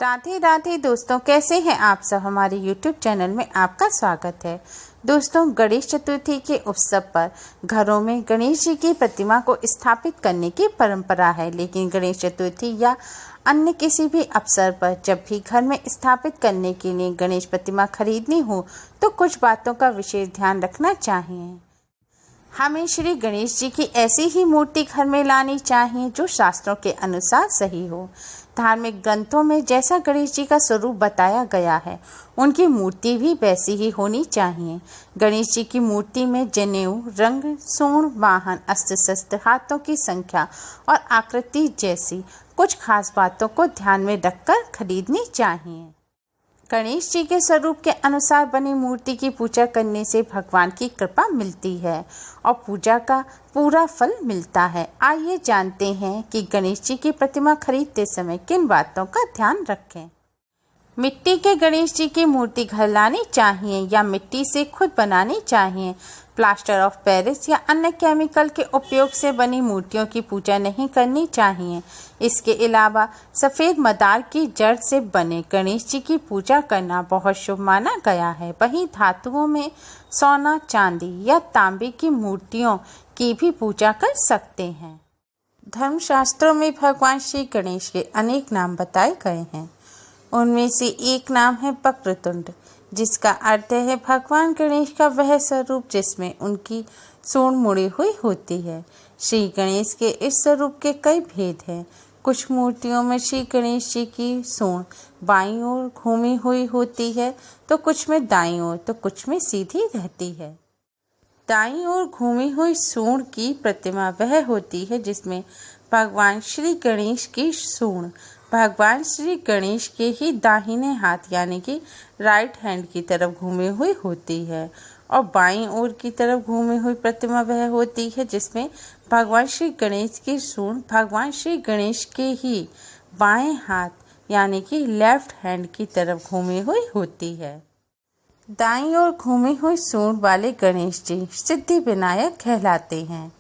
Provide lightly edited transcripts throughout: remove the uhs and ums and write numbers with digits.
राधे राधे दोस्तों, कैसे हैं आप सब। हमारे YouTube चैनल में आपका स्वागत है। दोस्तों, गणेश चतुर्थी के उत्सव पर घरों में गणेश जी की प्रतिमा को स्थापित करने की परंपरा है, लेकिन गणेश चतुर्थी या अन्य किसी भी अवसर पर जब भी घर में स्थापित करने के लिए गणेश प्रतिमा खरीदनी हो तो कुछ बातों का विशेष ध्यान रखना चाहिए। हमें श्री गणेश जी की ऐसी ही मूर्ति घर में लानी चाहिए जो शास्त्रों के अनुसार सही हो। धार्मिक ग्रंथों में जैसा गणेश जी का स्वरूप बताया गया है, उनकी मूर्ति भी वैसी ही होनी चाहिए। गणेश जी की मूर्ति में जनेऊ, रंग, सूंड, वाहन, अस्त्र शस्त्र, हाथों की संख्या और आकृति जैसी कुछ खास बातों को ध्यान में रखकर खरीदनी चाहिए। गणेश जी के स्वरूप के अनुसार बनी मूर्ति की पूजा करने से भगवान की कृपा मिलती है और पूजा का पूरा फल मिलता है। आइए जानते हैं कि गणेश जी की प्रतिमा खरीदते समय किन बातों का ध्यान रखें। मिट्टी के गणेश जी की मूर्ति घर लानी चाहिए या मिट्टी से खुद बनानी चाहिए। प्लास्टर ऑफ पेरिस या अन्य केमिकल के उपयोग से बनी मूर्तियों की पूजा नहीं करनी चाहिए। इसके अलावा सफ़ेद मदार की जड़ से बने गणेश जी की पूजा करना बहुत शुभ माना गया है। वहीं धातुओं में सोना, चांदी या तांबे की मूर्तियों की भी पूजा कर सकते हैं। धर्मशास्त्रों में भगवान श्री गणेश के अनेक नाम बताए गए हैं। उनमें से एक नाम है वक्रतुंड, जिसका अर्थ है भगवान गणेश का वह स्वरूप जिसमें उनकी सूंड मुड़ी हुई होती है। श्री गणेश के इस स्वरूप के कई भेद हैं। कुछ मूर्तियों में श्री गणेश जी की सूंड बाईं ओर घूमी हुई होती है, तो कुछ में दाईं ओर, तो कुछ में सीधी रहती है। दाईं ओर घूमी हुई सूंड की प्रतिमा वह होती है जिसमें भगवान श्री गणेश की सूंड भगवान श्री गणेश के ही दाहिने हाथ यानी कि राइट हैंड की तरफ घूमी हुई होती है, और बाईं ओर की तरफ घूमी हुई प्रतिमा वह होती है जिसमें भगवान श्री गणेश की सूंड भगवान श्री गणेश के ही बाएं हाथ यानी कि लेफ्ट हैंड की तरफ घूमी हुई होती है। दाईं ओर घूमी हुई सूंड वाले गणेश जी सिद्धि विनायक कहलाते हैं।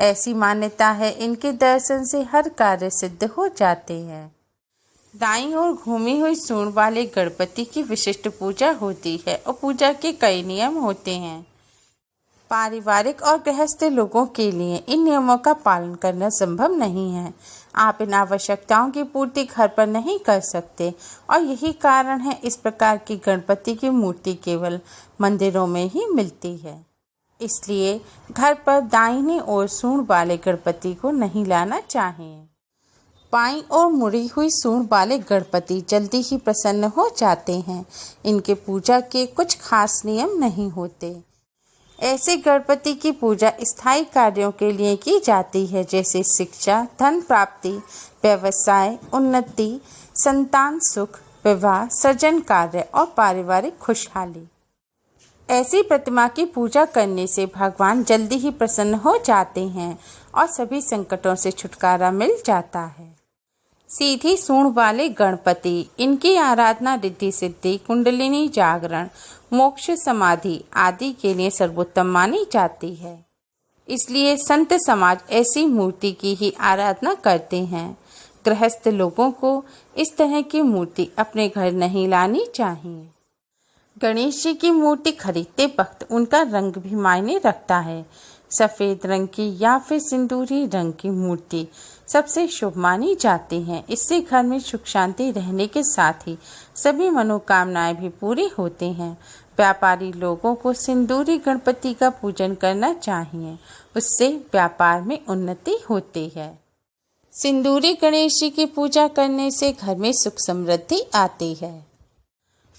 ऐसी मान्यता है इनके दर्शन से हर कार्य सिद्ध हो जाते हैं। दाईं ओर घूमी हुई सूंड वाले गणपति की विशिष्ट पूजा होती है और पूजा के कई नियम होते हैं। पारिवारिक और गृहस्थ लोगों के लिए इन नियमों का पालन करना संभव नहीं है। आप इन आवश्यकताओं की पूर्ति घर पर नहीं कर सकते और यही कारण है इस प्रकार की गणपति की मूर्ति केवल मंदिरों में ही मिलती है। इसलिए घर पर दाहिनी ओर सूंड वाले गणपति को नहीं लाना चाहिए। बाईं ओर मुड़ी हुई सूंड वाले गणपति जल्दी ही प्रसन्न हो जाते हैं। इनके पूजा के कुछ खास नियम नहीं होते। ऐसे गणपति की पूजा स्थायी कार्यों के लिए की जाती है, जैसे शिक्षा, धन प्राप्ति, व्यवसाय, उन्नति, संतान सुख, विवाह, सृजन कार्य और पारिवारिक खुशहाली। ऐसी प्रतिमा की पूजा करने से भगवान जल्दी ही प्रसन्न हो जाते हैं और सभी संकटों से छुटकारा मिल जाता है। सीधी सूंड वाले गणपति, इनकी आराधना रिद्धि सिद्धि, कुंडलिनी जागरण, मोक्ष, समाधि आदि के लिए सर्वोत्तम मानी जाती है। इसलिए संत समाज ऐसी मूर्ति की ही आराधना करते हैं। गृहस्थ लोगों को इस तरह की मूर्ति अपने घर नहीं लानी चाहिए। गणेश जी की मूर्ति खरीदते वक्त उनका रंग भी मायने रखता है। सफ़ेद रंग की या फिर सिंदूरी रंग की मूर्ति सबसे शुभ मानी जाती है। इससे घर में सुख शांति रहने के साथ ही सभी मनोकामनाएं भी पूरी होती हैं। व्यापारी लोगों को सिंदूरी गणपति का पूजन करना चाहिए, उससे व्यापार में उन्नति होती है। सिंदूरी गणेश जी की पूजा करने से घर में सुख समृद्धि आती है।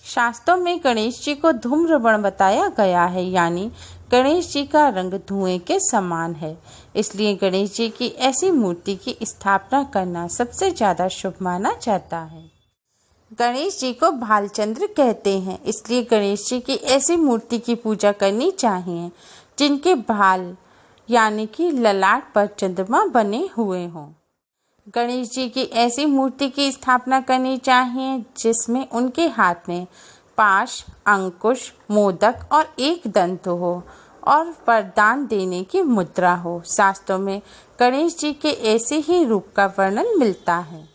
शास्त्रों में गणेश जी को धूम्रवर्ण बताया गया है, यानी गणेश जी का रंग धुएं के समान है। इसलिए गणेश जी की ऐसी मूर्ति की स्थापना करना सबसे ज्यादा शुभ माना जाता है। गणेश जी को भालचंद्र कहते हैं, इसलिए गणेश जी की ऐसी मूर्ति की पूजा करनी चाहिए जिनके भाल यानी कि ललाट पर चंद्रमा बने हुए हों। गणेश जी की ऐसी मूर्ति की स्थापना करनी चाहिए जिसमें उनके हाथ में पाश, अंकुश, मोदक और एक दंत हो और वरदान देने की मुद्रा हो। शास्त्रों में गणेश जी के ऐसे ही रूप का वर्णन मिलता है।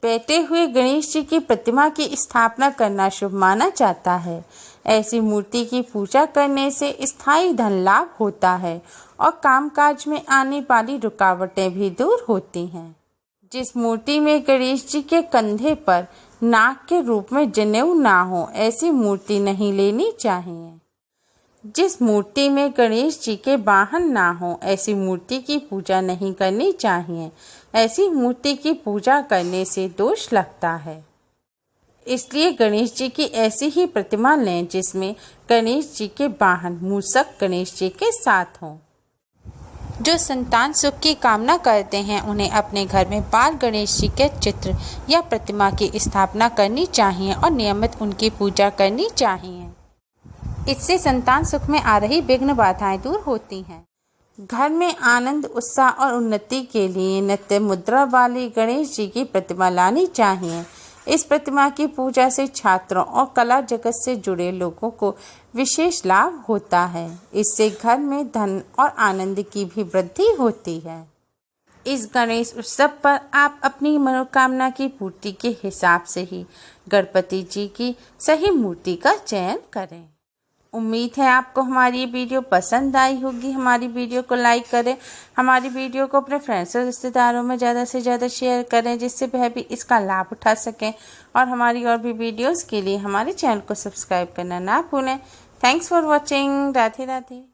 बैठे हुए गणेश जी की प्रतिमा की स्थापना करना शुभ माना जाता है। ऐसी मूर्ति की पूजा करने से स्थायी धन लाभ होता है और कामकाज में आने वाली रुकावटें भी दूर होती हैं। जिस मूर्ति में गणेश जी के कंधे पर नाग के रूप में जनेऊ ना हो, ऐसी मूर्ति नहीं लेनी चाहिए। जिस मूर्ति में गणेश जी के वाहन ना हो, ऐसी मूर्ति की पूजा नहीं करनी चाहिए। ऐसी मूर्ति की पूजा करने से दोष लगता है। इसलिए गणेश जी की ऐसी ही प्रतिमा लें जिसमें गणेश जी के वाहन मूषक गणेश जी के साथ हों। जो संतान सुख की कामना करते हैं उन्हें अपने घर में बाल गणेश जी के चित्र या प्रतिमा की स्थापना करनी चाहिए और नियमित उनकी पूजा करनी चाहिए। इससे संतान सुख में आ रही विघ्न बाधाएं दूर होती हैं। घर में आनंद, उत्साह और उन्नति के लिए नित्य मुद्रा वाली गणेश जी की प्रतिमा लानी चाहिए। इस प्रतिमा की पूजा से छात्रों और कला जगत से जुड़े लोगों को विशेष लाभ होता है। इससे घर में धन और आनंद की भी वृद्धि होती है। इस गणेश उत्सव पर आप अपनी मनोकामना की पूर्ति के हिसाब से ही गणपति जी की सही मूर्ति का चयन करें। उम्मीद है आपको हमारी ये वीडियो पसंद आई होगी। हमारी वीडियो को लाइक करें, हमारी वीडियो को अपने फ्रेंड्स और रिश्तेदारों में ज़्यादा से ज़्यादा शेयर करें जिससे वह भी इसका लाभ उठा सकें। और हमारी और भी वीडियोस के लिए हमारे चैनल को सब्सक्राइब करना ना भूलें। Thanks for watching. Radhe Radhe.